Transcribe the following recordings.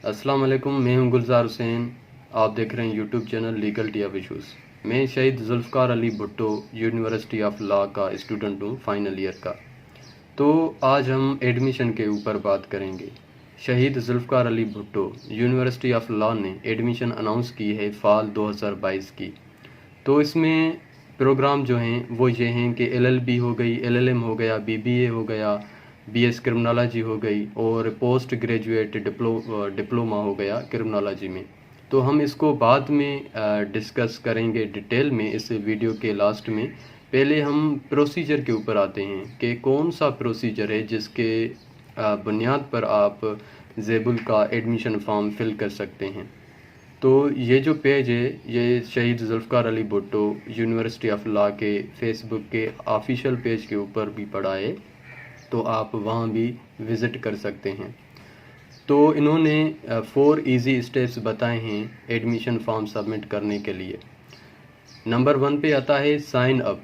अस्सलाम वालेकुम। मैं हूं गुलजार हुसैन। आप देख रहे हैं यूट्यूब चैनल लीगल टिया इशूज़। मैं शहीद Zulfiqar Ali Bhutto university of law का स्टूडेंट हूं, फाइनल ईयर का। तो आज हम एडमिशन के ऊपर बात करेंगे। शहीद Zulfiqar Ali Bhutto university of law ने एडमिशन अनाउंस की है फ़ाल 2022 की। तो इसमें प्रोग्राम जो हैं वो ये हैं कि एलएलबी हो गई, एलएलएम हो गया, बीबीए हो गया, बीएस क्रिमिनोलॉजी हो गई और पोस्ट ग्रेजुएट डिप्लोमा हो गया क्रिमिनोलॉजी में। तो हम इसको बाद में डिस्कस करेंगे डिटेल में इस वीडियो के लास्ट में। पहले हम प्रोसीजर के ऊपर आते हैं कि कौन सा प्रोसीजर है जिसके बुनियाद पर आप ज़ेबुल का एडमिशन फॉर्म फिल कर सकते हैं। तो ये जो पेज है ये शहीद Zulfiqar Ali Bhutto university of law के फेसबुक के ऑफिशियल पेज के ऊपर भी पड़ा है, तो आप वहाँ भी विज़िट कर सकते हैं। तो इन्होंने 4 इजी स्टेप्स बताए हैं एडमिशन फॉर्म सबमिट करने के लिए। नंबर 1 पे आता है साइन अप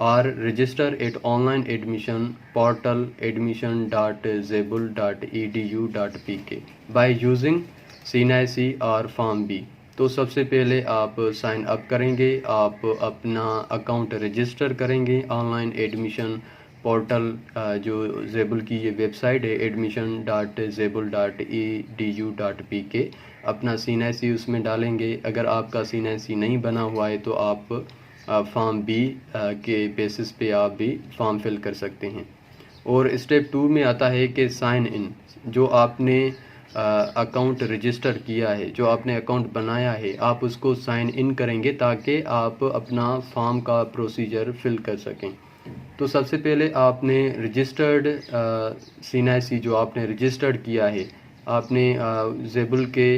और register at online admission portal admission.zebul.edu.pk by using CNIC और फॉर्म बी। तो सबसे पहले आप साइन अप करेंगे, आप अपना अकाउंट रजिस्टर करेंगे ऑनलाइन एडमिशन पोर्टल जो ज़ेबुल की ये वेबसाइट है admission.zebul.edu.pk। अपना CNIC उसमें डालेंगे। अगर आपका CNIC नहीं बना हुआ है तो आप फॉर्म बी के बेसिस पे आप भी फॉर्म फिल कर सकते हैं। और स्टेप 2 में आता है कि साइन इन। जो आपने अकाउंट रजिस्टर किया है, जो आपने अकाउंट बनाया है, आप उसको साइन इन करेंगे ताकि आप अपना फॉर्म का प्रोसीजर फिल कर सकें। तो सबसे पहले आपने रजिस्टर्ड CNIC जो आपने रजिस्टर्ड किया है, आपने ज़ेबुल के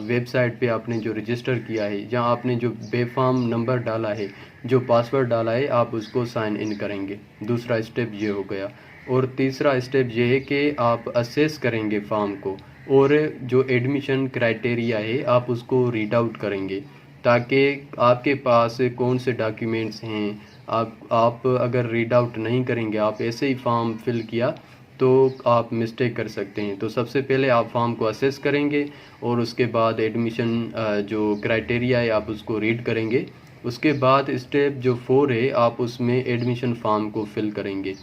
वेबसाइट पे आपने जो रजिस्टर किया है, जहाँ आपने जो बेफाम नंबर डाला है, जो पासवर्ड डाला है, आप उसको साइन इन करेंगे। दूसरा स्टेप ये हो गया। और तीसरा स्टेप ये है कि आप असेस करेंगे फॉर्म को और जो एडमिशन क्राइटेरिया है आप उसको रीड आउट करेंगे ताकि आपके पास कौन से डॉक्यूमेंट्स हैं। आप अगर रीड आउट नहीं करेंगे, आप ऐसे ही फॉर्म फिल किया तो आप मिस्टेक कर सकते हैं। तो सबसे पहले आप फॉर्म को असेस करेंगे और उसके बाद एडमिशन जो क्राइटेरिया है आप उसको रीड करेंगे। उसके बाद स्टेप जो 4 है आप उसमें एडमिशन फॉर्म को फिल करेंगे।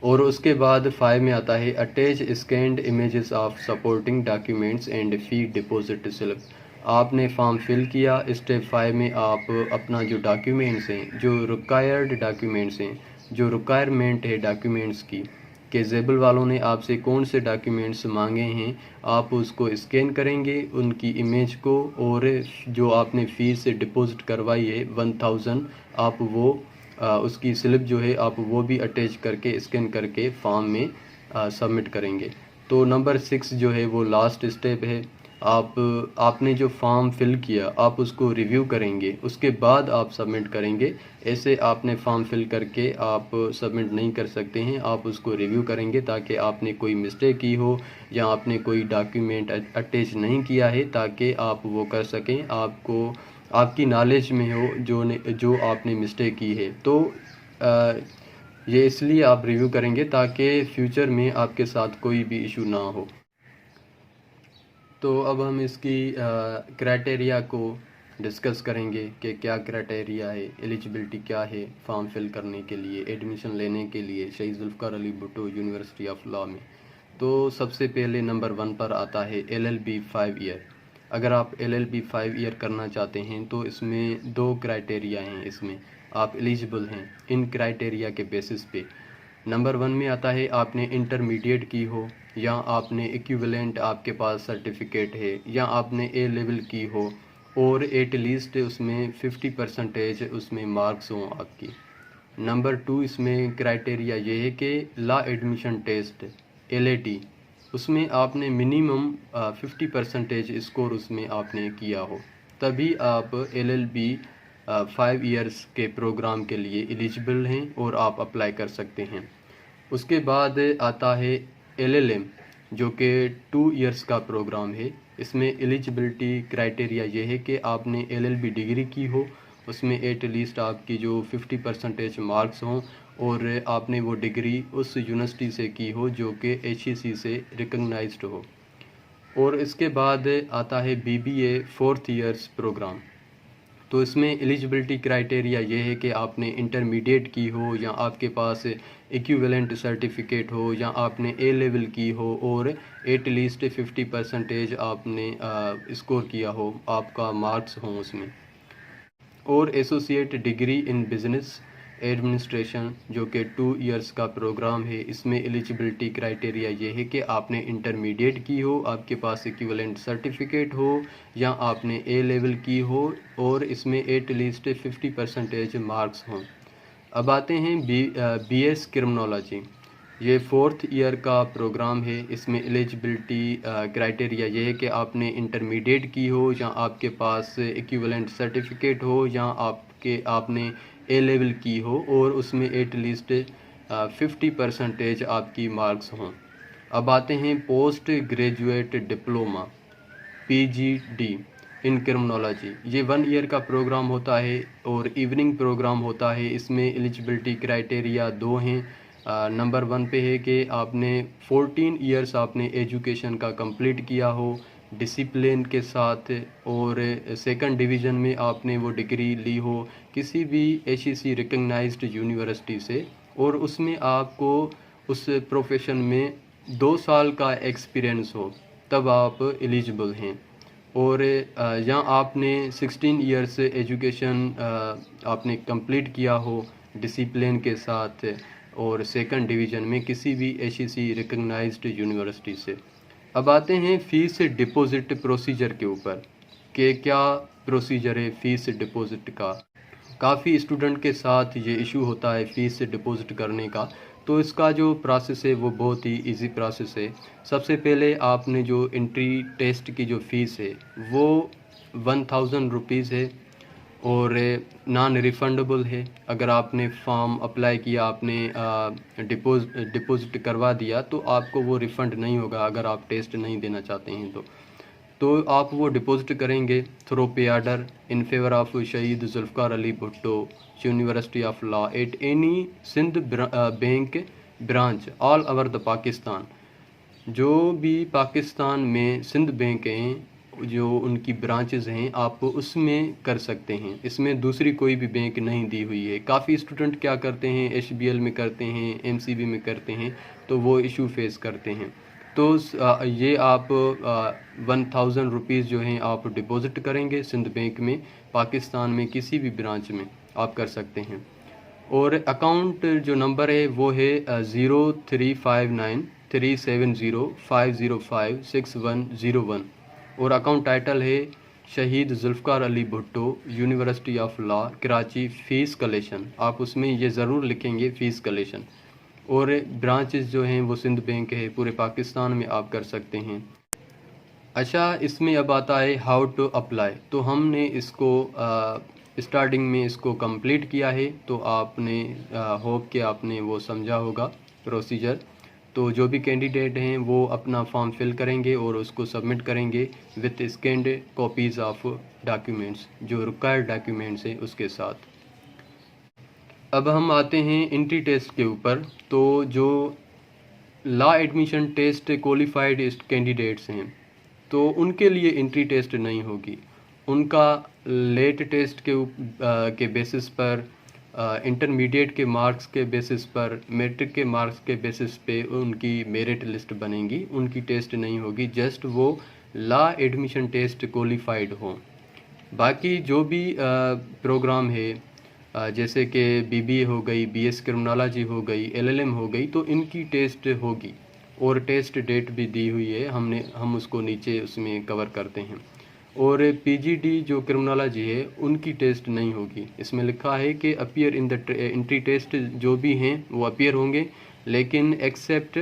और उसके बाद 5 में आता है attach scanned images of supporting documents and fee deposit slip. आपने फॉर्म फिल किया। स्टेप 5 में आप अपना जो डॉक्यूमेंट्स हैं, जो रिक्वायर्ड डॉक्यूमेंट्स हैं, जो रिक्वायरमेंट है डॉक्यूमेंट्स की कि ज़ेबुल वालों ने आपसे कौन से डॉक्यूमेंट्स मांगे हैं, आप उसको स्कैन करेंगे उनकी इमेज को। और जो आपने फ़ीस डिपॉजिट करवाई है 1000, आप वो उसकी स्लिप जो है आप वो भी अटैच करके स्कैन करके फॉर्म में सबमिट करेंगे। तो नंबर 6 जो है वो लास्ट स्टेप है। आपने जो फॉर्म फिल किया आप उसको रिव्यू करेंगे, उसके बाद आप सबमिट करेंगे। ऐसे आपने फॉर्म फिल करके आप सबमिट नहीं कर सकते हैं, आप उसको रिव्यू करेंगे ताकि आपने कोई मिस्टेक की हो या आपने कोई डॉक्यूमेंट अटैच नहीं किया है ताकि आप वो कर सकें, आपको आपकी नॉलेज में हो जो आपने मिस्टेक की है। तो ये इसलिए आप रिव्यू करेंगे ताकि फ्यूचर में आपके साथ कोई भी इशू ना हो। तो अब हम इसकी क्राइटेरिया को डिस्कस करेंगे कि क्या क्राइटेरिया है, एलिजिबिलिटी क्या है फॉर्म फिल करने के लिए, एडमिशन लेने के लिए शहीद Zulfiqar Ali Bhutto university of law में। तो सबसे पहले नंबर 1 पर आता है LLB 5 ईयर। अगर आप LLB 5 ईयर करना चाहते हैं तो इसमें 2 क्राइटेरिया हैं, इसमें आप एलिजिबल हैं इन क्राइटेरिया के बेसिस पे। नंबर 1 में आता है आपने इंटरमीडिएट की हो या आपने इक्विवेलेंट आपके पास सर्टिफिकेट है या आपने A लेवल की हो और एट लीस्ट उसमें 50% उसमें मार्क्स हों आपकी। नंबर 2 इसमें क्राइटेरिया ये है कि लॉ एडमिशन टेस्ट LAT उसमें आपने मिनिमम 50% स्कोर उसमें आपने किया हो, तभी आप LLB 5 ईयर्स के प्रोग्राम के लिए एलिजिबल हैं और आप अप्लाई कर सकते हैं। उसके बाद आता है LLM जो कि 2 ईयर्स का प्रोग्राम है। इसमें एलिजिबिलिटी क्राइटेरिया ये है कि आपने LLB डिग्री की हो, उसमें एट लीस्ट आपकी जो 50% मार्क्स हों और आपने वो डिग्री उस यूनिवर्सिटी से की हो जो कि HEC से रिकग्नाइज्ड हो। और इसके बाद आता है BBA 4th ईयर्स प्रोग्राम। तो इसमें एलिजिबिलिटी क्राइटेरिया ये है कि आपने इंटरमीडिएट की हो या आपके पास इक्विवेलेंट सर्टिफिकेट हो या आपने A लेवल की हो और एटलीस्ट 50% आपने स्कोर किया हो, आपका मार्क्स हों उसमें। और associate degree in business administration जो कि 2 ईयर्स का प्रोग्राम है, इसमें एलिजिबिलिटी क्राइटेरिया ये है कि आपने इंटरमीडिएट की हो, आपके पास इक्विवेलेंट सर्टिफिकेट हो या आपने A लेवल की हो और इसमें एटलीस्ट 50% मार्क्स हों। अब आते हैं BS क्रिमिनोलॉजी। ये 4th ईयर का प्रोग्राम है। इसमें एलिजिबिलिटी क्राइटेरिया ये है कि आपने इंटरमीडिएट की हो या आपके पास इक्विवेलेंट सर्टिफिकेट हो या आपने A लेवल की हो और उसमें एटलीस्ट 50% आपकी मार्क्स हों। अब आते हैं पोस्ट ग्रेजुएट डिप्लोमा PGD इन क्रिमिनोलॉजी। ये 1 ईयर का प्रोग्राम होता है और इवनिंग प्रोग्राम होता है। इसमें एलिजिबिलिटी क्राइटेरिया 2 हैं। नंबर 1 पे है कि आपने 14 ईयर्स आपने एजुकेशन का कंप्लीट किया हो डिसिप्लिन के साथ, और सेकंड डिवीज़न में आपने वो डिग्री ली हो किसी भी HEC रिकग्नाइज्ड यूनिवर्सिटी से और उसमें आपको उस प्रोफेशन में 2 साल का एक्सपीरियंस हो, तब आप एलिजिबल हैं। और यहाँ आपने 16 ईयर्स एजुकेशन आपने कंप्लीट किया हो डिसिप्लिन के साथ और सेकंड डिवीज़न में किसी भी HEC रिकग्नाइज्ड यूनिवर्सिटी से। अब आते हैं फ़ीस डिपॉज़िट प्रोसीजर के ऊपर कि क्या प्रोसीजर है फ़ीस डिपॉज़िट का। काफ़ी स्टूडेंट के साथ ये इशू होता है फ़ीस डिपॉज़िट करने का। तो इसका जो प्रोसेस है वो बहुत ही इजी प्रोसेस है। सबसे पहले आपने जो एंट्री टेस्ट की जो फ़ीस है वो 1000 रुपीज़ है और नॉन रिफ़ंडेबल है। अगर आपने फॉर्म अप्लाई किया, आपने डिपॉज़िट करवा दिया तो आपको वो रिफ़ंड नहीं होगा अगर आप टेस्ट नहीं देना चाहते हैं तो आप वो डिपॉज़िट करेंगे थ्रू पे order in favour of Shaheed Zulfikar Ali Bhutto university of law at any Sindh bank branch all over the Pakistan. जो भी पाकिस्तान में सिंध बैंक हैं जो उनकी ब्रांचेस हैं आप उसमें कर सकते हैं। इसमें दूसरी कोई भी बैंक नहीं दी हुई है। काफ़ी स्टूडेंट क्या करते हैं HBL में करते हैं, MCB में करते हैं, तो वो इशू फेस करते हैं। तो ये आप 1000 रुपीज़ जो हैं आप डिपॉज़िट करेंगे सिंध बैंक में, पाकिस्तान में किसी भी ब्रांच में आप कर सकते हैं। और अकाउंट जो नंबर है वो है 03593705056101 और अकाउंट टाइटल है Shaheed Zulfikar Ali Bhutto university of law Karachi fees collection. आप उसमें ये ज़रूर लिखेंगे फ़ीस कलेक्शन। और ब्रांचेस जो हैं वो सिंध बैंक है, पूरे पाकिस्तान में आप कर सकते हैं। अच्छा, इसमें अब आता है हाउ टू अप्लाई। तो हमने इसको स्टार्टिंग में इसको कंप्लीट किया है, तो आपने होप कि आपने वो समझा होगा प्रोसीजर। तो जो भी कैंडिडेट हैं वो अपना फॉर्म फिल करेंगे और उसको सबमिट करेंगे with scanned copies of documents, जो रिक्वायर्ड डॉक्यूमेंट्स हैं उसके साथ। अब हम आते हैं एंट्री टेस्ट के ऊपर। तो जो law admission test qualified candidates हैं तो उनके लिए एंट्री टेस्ट नहीं होगी। उनका लेट टेस्ट के बेसिस पर, इंटरमीडिएट के मार्क्स के बेसिस पर, मैट्रिक के मार्क्स के बेसिस पे उनकी मेरिट लिस्ट बनेगी। उनकी टेस्ट नहीं होगी, जस्ट वो लॉ एडमिशन टेस्ट क्वालिफाइड हो। बाकी जो भी प्रोग्राम है जैसे कि BBA हो गई, BS क्रिमिनोलॉजी हो गई, LLM हो गई, तो इनकी टेस्ट होगी और टेस्ट डेट भी दी हुई है। हम उसको नीचे उसमें कवर करते हैं। और PGD जो क्रिमिनोलॉजी है उनकी टेस्ट नहीं होगी। इसमें लिखा है कि appear in the entry test, जो भी हैं वो अपीयर होंगे, लेकिन एक्सेप्ट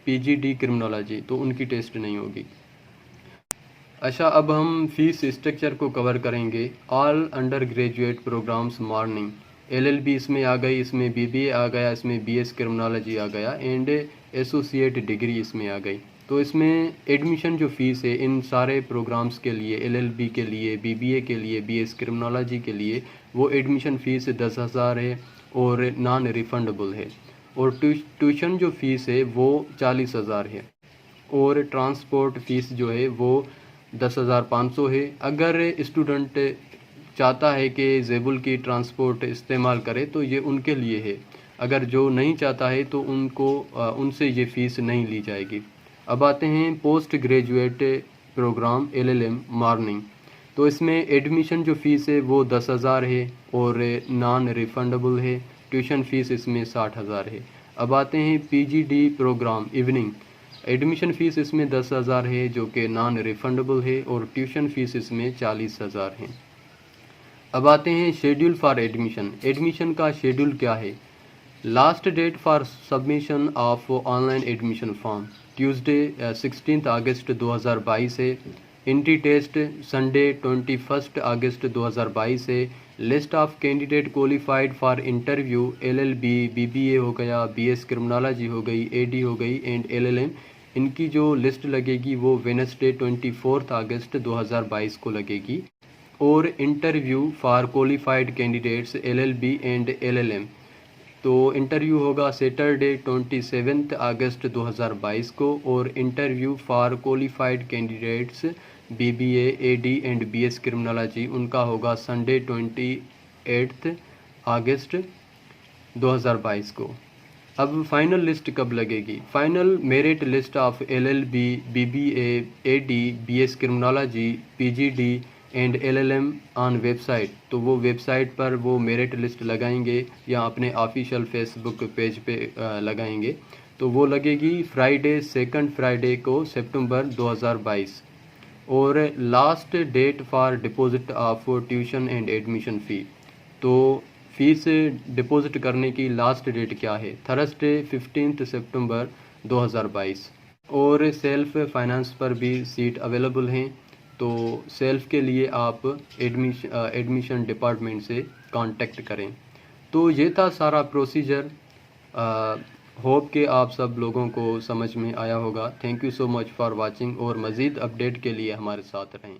PGD क्रिमिनोलॉजी, तो उनकी टेस्ट नहीं होगी। अच्छा, अब हम फीस स्ट्रक्चर को कवर करेंगे। All undergraduate programmes morning LLB इसमें आ गई, इसमें BBA आ गया, इसमें BS क्रिमिनोलॉजी आ गया एंड एसोसिएट डिग्री इसमें आ गई। तो इसमें एडमिशन जो फ़ीस है इन सारे प्रोग्राम्स के लिए, LLB के लिए, BBA के लिए, BS क्रिमिनोलॉजी के लिए, वो एडमिशन फ़ीस 10,000 है और नॉन रिफंडेबल है। और ट्यूशन जो फ़ीस है वो 40,000 है। और ट्रांसपोर्ट फ़ीस जो है वो 10,500 है। अगर स्टूडेंट चाहता है कि जेबुल की ट्रांसपोर्ट इस्तेमाल करे तो ये उनके लिए है, अगर जो नहीं चाहता है तो उनसे ये फ़ीस नहीं ली जाएगी। अब आते हैं postgraduate programme LLM morning. तो इसमें एडमिशन जो फ़ीस है वो 10,000 है और नॉन रिफंडेबल है। ट्यूशन फ़ीस इसमें 60,000 है। अब आते हैं PGD programme evening. Admission fees इसमें 10,000 है जो कि नॉन रिफंडेबल है और ट्यूशन फ़ीस इसमें 40,000 है। अब आते हैं शेड्यूल फॉर एडमिशन। एडमिशन का शेड्यूल क्या है? Last date for submission of online admission form Tuesday 16 August 2022 है। एंट्री टेस्ट संडे 21 अगस्त 2022 है। List of candidate qualified for interview LLB BBA हो गया, BS क्रिमिनोलॉजी हो गई, AD हो गई एंड LLM, इनकी जो लिस्ट लगेगी वो वेडनेसडे 24 अगस्त 2022 को लगेगी। और interview for qualified candidates LLB and LLM, तो इंटरव्यू होगा सैटरडे 27 अगस्त 2022 को। और interview for qualified candidates BBA AD and BS criminology, उनका होगा संडे 28 अगस्त 2022 को। अब फाइनल लिस्ट कब लगेगी? Final merit list of LLB BBA AD BS criminology PGD and LLM on website, तो वो वेबसाइट पर वो मेरिट लिस्ट लगाएंगे या अपने ऑफिशियल फेसबुक पेज पे लगाएंगे। तो वो लगेगी फ्राइडे 2 फ्राइडे को सितंबर 2022। और last date for deposit of tuition and admission fee, तो फीस डिपॉजिट करने की लास्ट डेट क्या है? Thursday 15 September 2022। और सेल्फ फाइनेंस पर भी सीट अवेलेबल हैं, तो सेल्फ के लिए आप एडमिशन डिपार्टमेंट से कांटेक्ट करें। तो ये था सारा प्रोसीजर। होप कि आप सब लोगों को समझ में आया होगा। Thank you so much for watching और मज़ीद अपडेट के लिए हमारे साथ रहें।